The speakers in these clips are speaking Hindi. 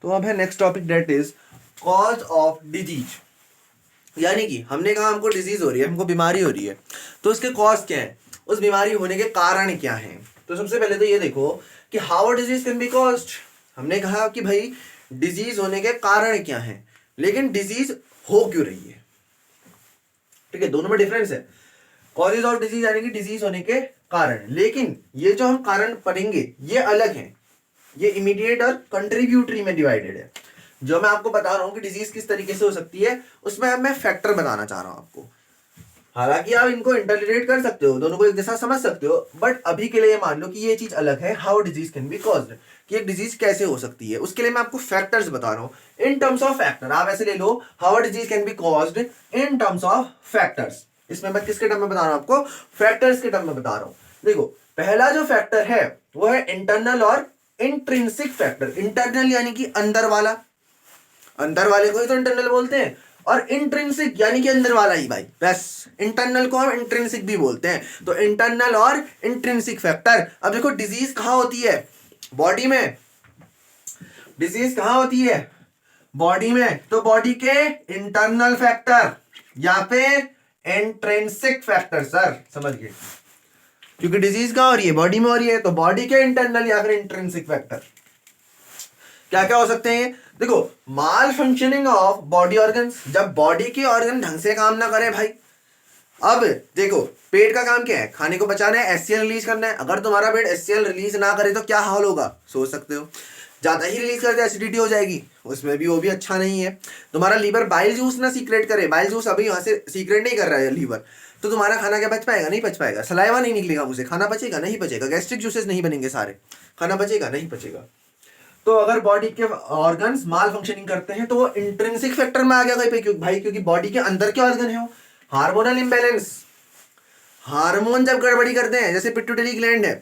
तो अब है next topic, that is cause of disease. यानी कि हमने कहा हमको डिजीज हो रही है, हमको बीमारी हो रही है, तो उसके कॉज क्या है, उस बीमारी होने के कारण क्या हैं। तो सबसे पहले तो ये देखो कि how disease can be caused. हमने कहा कि भाई डिजीज होने के कारण क्या हैं, लेकिन डिजीज हो क्यों रही है। ठीक है, दोनों में डिफरेंस है। कॉजेज ऑफ डिजीज यानी कि डिजीज होने के कारण, लेकिन ये जो हम कारण पढ़ेंगे ये अलग है, ये इमीडिएट और कंट्रीब्यूटरी में डिवाइडेड है। जो मैं आपको बता रहा हूं कि डिजीज किस तरीके से हो सकती है, उसमें अब मैं फैक्टर बताना चाह रहा हूं आपको। हालांकि आप इनको इंटरलिनेट कर सकते हो, दोनों को एक जैसा समझ सकते हो, बट अभी के लिए मान लो कि ये चीज अलग है, how disease can be caused, कि एक डिजीज कैसे हो सकती है। उसके लिए मैं आपको फैक्टर्स बता रहा हूं इन टर्म्स ऑफ फैक्टर। आप ऐसे ले लो, how disease can be caused in terms of factors. इसमें मैं किसके टर्म में बता रहा हूं आपको, फैक्टर्स के टर्म में बता रहा हूं। देखो पहला जो फैक्टर है वो है इंटरनल और इंट्रिंसिक फैक्टर। इंटरनल यानी कि अंदर वाला, अंदर वाले को ही तो इंटरनल बोलते हैं, और इंट्रिंसिक यानी कि अंदर वाला ही भाई, बस इंटरनल को हम इंट्रिंसिक भी बोलते हैं। तो इंटरनल और इंट्रिंसिक फैक्टर। अब देखो डिजीज कहां होती है, बॉडी में। डिजीज कहां होती है, बॉडी में। तो बॉडी के इंटरनल फैक्टर या फिर इंट्रिंसिक फैक्टर, सर समझ गए, क्योंकि डिजीज कहां हो रही है, बॉडी में हो रही है, तो बॉडी के इंटरनल या फिर इंट्रिंसिक फैक्टर क्या क्या हो सकते हैं। देखो माल फंक्शनिंग ऑफ बॉडी ऑर्गन्स, जब बॉडी के ऑर्गन ढंग से काम ना करे भाई। अब देखो पेट का काम क्या है, खाने को पचाना है, एचसीएल रिलीज करना है। अगर तुम्हारा पेट एचसीएल रिलीज ना करे तो क्या हाल होगा, सोच सकते हो। ज्यादा ही रिलीज कर दे एसिडिटी हो जाएगी, उसमें भी वो भी अच्छा नहीं है। तुम्हारा लीवर बाइल जूस ना सीक्रेट करे, बाइल जूस अभी यहाँ से सीक्रेट नहीं कर रहा है लीवर, तो तुम्हारा खाना क्या पच पाएगा, नहीं पच पाएगा। सलाइवा नहीं निकलेगा मुझे, खाना पचेगा नहीं पचेगा, गैस्ट्रिक जूसेस नहीं बनेंगे सारे, खाना पचेगा नहीं पचेगा। तो अगर बॉडी के ऑर्गन्स माल फंक्शनिंग करते हैं तो वो इंट्रिंसिक फैक्टर में आ गया भाई, क्योंकि बॉडी के अंदर के ऑर्गन है वो। हार्मोनल इंबैलेंस, हार्मोन जब गड़बड़ी करते हैं, जैसे पिट्यूटरी ग्लैंड है,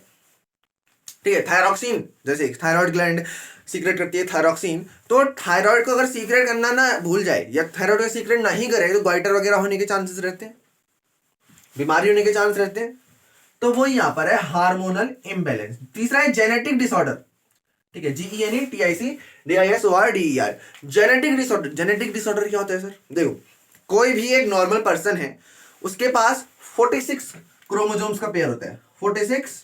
ठीक है, थायरॉक्सिन, जैसे थायराइड ग्लैंड सीक्रेट करती है थायरॉक्सिन, तो थायराइड को अगर सीक्रेट करना ना भूल जाए या थायराइड को सीक्रेट नहीं करे तो गोइटर वगैरह होने के चांसेस रहते हैं, बीमारी होने के चांस रहते हैं। तो वो यहाँ पर है हार्मोनल इंबैलेंस। तीसरा है जेनेटिक डिसऑर्डर, ठीक है, GENETICDISORDER, genetic disorder. Genetic disorder क्या होता है सर, देखो कोई भी एक नॉर्मल पर्सन है, उसके पास 46 क्रोमोसोम्स का पेयर होता है, 46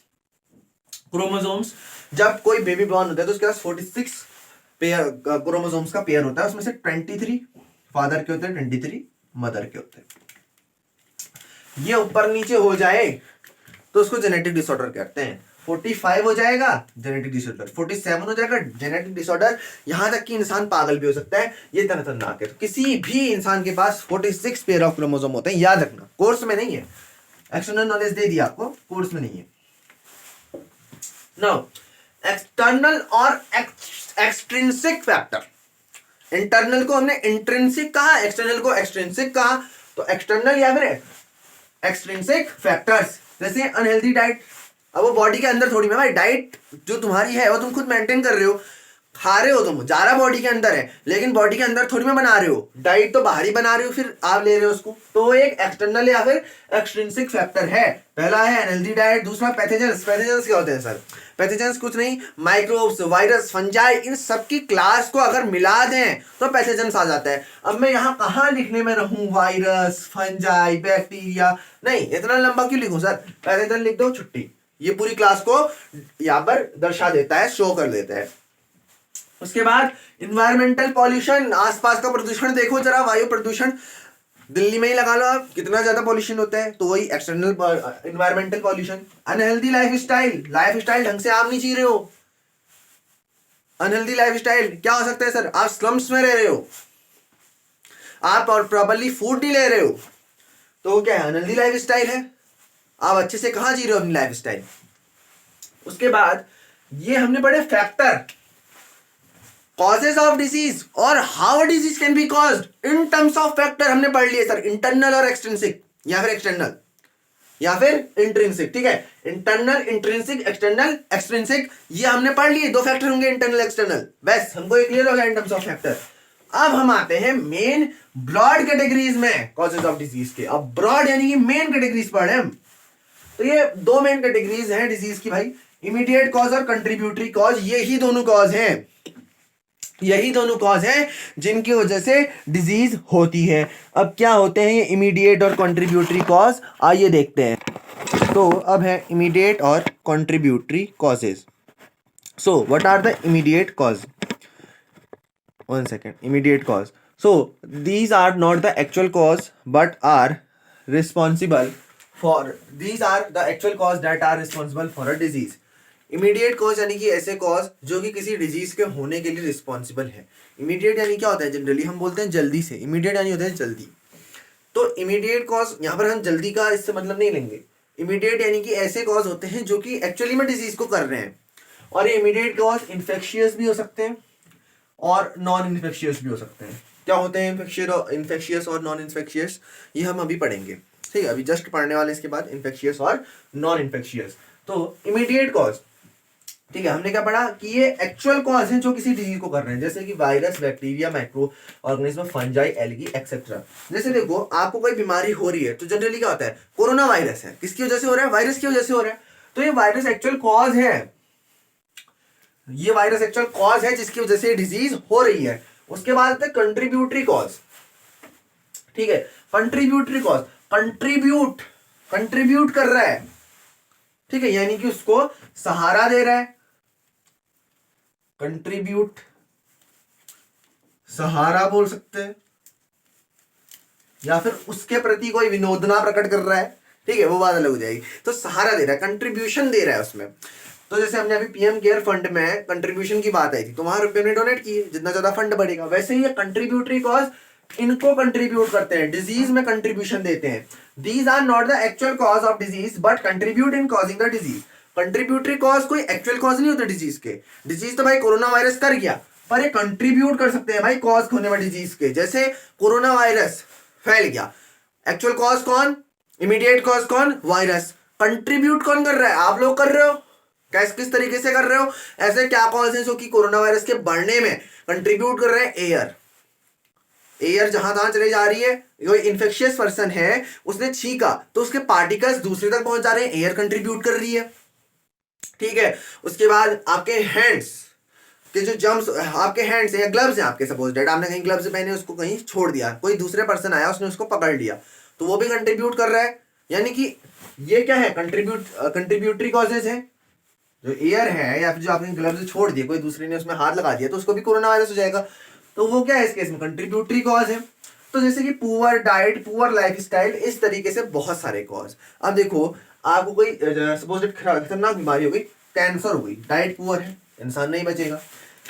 क्रोमोसोम्स। जब कोई बेबी बॉर्न होता है तो उसके पास 46 पेयर क्रोमोसोम्स का पेयर होता है, उसमें से 23 फादर के होते हैं, 23 मदर के होते हैं। ये ऊपर नीचे हो जाए तो उसको जेनेटिक डिसऑर्डर कहते हैं। 45 हो जाएगा जेनेटिक डिसऑर्डर, 47 हो जाएगा जेनेटिक डिसऑर्डर। यहां तक कि इंसान पागल भी हो सकता है, ये खतरनाक है। तो किसी भी इंसान के पास 46 पेयर ऑफ क्रोमोसोम होते हैं, याद रखना, कोर्स में नहीं है, एक्सटर्नल नॉलेज दे दिया आपको, कोर्स में नहीं है। नाउ एक्सटर्नल और एक्सट्रिंसिक फैक्टर। इंटरनल को हमने इंट्रिंसिक कहा, एक्सटर्नल को एक्सट्रिंसिक कहा। तो एक्सटर्नल या फिर एक्सट्रिंसिक फैक्टर्स, जैसे अनहेल्दी डाइट। अब वो बॉडी के अंदर थोड़ी में भाई, डाइट जो तुम्हारी है वो तुम खुद मेंटेन कर रहे हो, खा रहे हो, तुम जा रहा बॉडी के अंदर है, लेकिन बॉडी के अंदर थोड़ी में बना रहे हो, डाइट तो बाहर ही बना रहे हो, फिर आप ले रहे हो उसको। तो वो एक एक्सटर्नल या फिर एक्सट्रिंसिक फैक्टर है। पहला है अनहेल्दी डाइट, दूसरा पैथोजेंस। पैथोजेंस क्या होते हैं सर, पैथोजेंस कुछ नहीं, माइक्रोब्स, वायरस, फंजाई, इन सबकी क्लास को अगर मिला दें तो पैथोजेंस आ जाता है। अब मैं यहाँ कहाँ लिखने में रहूं, वायरस, फंजाई, बैक्टीरिया, नहीं इतना लंबा क्यों लिखूं सर, पैथोजन लिख दो, छुट्टी। ये पूरी क्लास को यहाँ पर दर्शा देता है, शो कर देता है। उसके बाद इन्वायरमेंटल पॉल्यूशन, आसपास का प्रदूषण देखो जरा, वायु प्रदूषण दिल्ली में ही लगा लो आप, कितना ज्यादा पॉल्यूशन होता है, तो वही external environmental pollution. Unhealthy lifestyle, lifestyle ढंग से आप नहीं जी रहे हो। अनहेल्दी लाइफस्टाइल क्या हो सकता है सर, आप स्लम्स में रह रहे हो, आप और प्रॉपर्ली फूड नहीं ले रहे हो, तो वो क्या है, अनहेल्दी लाइफस्टाइल है। आप अच्छे से कहां जी रहे हो अपनी लाइफस्टाइल। उसके बाद ये हमने पढ़े फैक्टर, कॉजेज ऑफ डिजीज और how disease can be caused in terms of factor हमने पढ़ लिए सर, इंटरनल और एक्सट्रिंसिक या फिर एक्सटर्नल या फिर इंट्रिंसिक, ठीक है, इंटरनल, इंट्रिंसिक, एक्सटर्नल, एक्सट्रिंसिक, ये हमने पढ़ लिए, दो फैक्टर होंगे इंटरनल एक्सटर्नल, बस हमको ये क्लियर हो गया इन टर्म्स ऑफ फैक्टर। अब हम आते हैं मेन ब्रॉड कैटेगरीज में कॉजेज ऑफ डिजीज के। अब ब्रॉड यानी कि मेन कैटेगरीज पढ़े हम, तो ये दो मेन कैटेगरीज हैं डिजीज की भाई, इमीडिएट कॉज और कंट्रीब्यूटरी कॉज, ये ही दोनों कॉज हैं। यही दोनों कॉज हैं जिनकी वजह से डिजीज होती है। अब क्या होते हैं ये इमीडिएट और कंट्रीब्यूटरी कॉज, आइए देखते हैं। तो अब है इमीडिएट और contributory causes. So what are the immediate cause? 1 second. Immediate cause. So these are not the actual cause but are responsible for, these are the actual cause that are responsible for a disease. Immediate cause यानी कि ऐसे कॉज जो कि किसी डिजीज के होने के लिए रिस्पॉन्सिबल है। इमीडिएट यानी क्या होता है, जनरली हम बोलते हैं जल्दी से, इमीडिएट यानी होता है जल्दी। तो इमीडिएट कॉज यहाँ पर हम जल्दी का इससे मतलब नहीं लेंगे। इमीडिएट यानी कि ऐसे कॉज होते हैं जो कि एक्चुअली में डिजीज को कर रहे हैं। और ये इमीडिएट कॉज इन्फेक्शियस भी हो सकते हैं और नॉन इन्फेक्शियस भी हो सकते हैं। क्या होते हैं इन्फेक्शियस और नॉन इन्फेक्शियस, ये हम अभी पढ़ेंगे। ठीक है, अभी जस्ट पढ़ने वाले इसके बाद इन्फेक्शियस और नॉन इन्फेक्शियस। तो इमीडिएट कॉज, ठीक है, हमने क्या पढ़ा कि ये एक्चुअल कॉज है जो किसी डिजीज को कर रहे हैं, जैसे कि virus, bacteria, micro organism, fungi, algae etcetera. जैसे देखो आपको कोई बीमारी हो रही है तो जनरली क्या होता है, कोरोना वायरस है, किसकी वजह से हो रहा है, वायरस की वजह से हो रहा है। तो ये वायरस एक्चुअल कॉज है, ये वायरस एक्चुअल कॉज है जिसकी वजह से डिजीज हो रही है। उसके बाद आता है कंट्रीब्यूटरी कॉज। ठीक है, कंट्रीब्यूटरी कॉज, कंट्रीब्यूट कर रहा है, ठीक है, यानी कि उसको सहारा दे रहा है। कंट्रीब्यूट, सहारा बोल सकते हैं, या फिर उसके प्रति कोई विनोदना प्रकट कर रहा है, ठीक है, वो बात अलग हो जाएगी। तो सहारा दे रहा है, कंट्रीब्यूशन दे रहा है उसमें। तो जैसे हमने अभी पीएम केयर फंड में कंट्रीब्यूशन की बात आई थी, तो वहां रुपये ने डोनेट किए, जितना ज्यादा फंड बढ़ेगा। वैसे ही ये कंट्रीब्यूटरी कॉज इनको कंट्रीब्यूट करते हैं, डिजीज में कंट्रीब्यूशन देते हैं। These are not the actual cause of disease but contribute in causing the disease. Contributory cause कोई एक्चुअल कॉज नहीं होता डिजीज के। डिजीज तो भाई कोरोना वायरस कर गया, पर ये कंट्रीब्यूट कर सकते हैं भाई कॉज होने वाले डिजीज के। जैसे कोरोना वायरस फैल गया, एक्चुअल कॉज कौन, इमीडिएट कॉज कौन, वायरस। कंट्रीब्यूट कौन कर रहा है, आप लोग कर रहे हो। किस तरीके से कर रहे हो, ऐसे क्या कॉज है जो कि कोरोना वायरस के बढ़ने में कंट्रीब्यूट कर रहे हैं। एयर जहां तहां चले जा रही है, कोई इन्फेक्शियस पर्सन है उसने छींका तो उसके पार्टिकल्स दूसरे तक पहुंच जा रहे हैं, एयर कंट्रीब्यूट कर रही है। ठीक है, उसके बाद आपके हैंड्स के जो जम्स, आपके हैंड्स या ग्लव्स हैं आपके, सपोज डेट आपने कहीं ग्लव्स पहने उसको कहीं छोड़ दिया, कोई दूसरे पर्सन आया उसने उसको पकड़ लिया, तो वो भी कंट्रीब्यूट कर रहा है। यानी कि ये क्या है, कंट्रीब्यूटरी कॉजेज है। जो एयर है या फिर जो आपने ग्लव्स छोड़ दिए, कोई दूसरे ने उसमें हाथ लगा दिया तो उसको भी कोरोना वायरस हो जाएगा, तो वो क्या है इस केस में कंट्रीब्यूटरी कॉज है। तो जैसे कि पुअर डाइट, पुअर लाइफस्टाइल, इस तरीके से बहुत सारे कॉज। अब देखो आपको कोई सपोज खतरनाक बीमारी हो गई, कैंसर हो गई, डाइट पुअर है, इंसान नहीं बचेगा।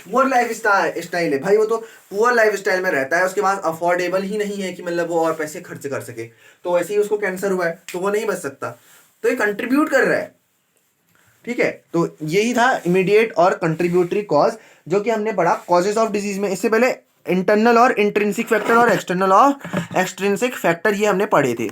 पुअर लाइफ स्टाइल है भाई, वो तो पुअर लाइफ स्टाइल में रहता है, उसके पास अफोर्डेबल ही नहीं है कि मतलब वो और पैसे खर्च कर सके, तो वैसे ही उसको कैंसर हुआ है तो वो नहीं बच सकता, तो ये कंट्रीब्यूट कर रहा है। ठीक है, तो यही था इमीडिएट और कंट्रीब्यूटरी कॉज जो कि हमने पढ़ा कॉजेज ऑफ डिजीज में। इससे पहले इंटरनल और इंट्रिंसिक फैक्टर और एक्सटर्नल और एक्सट्रिंसिक फैक्टर ये हमने पढ़े थे।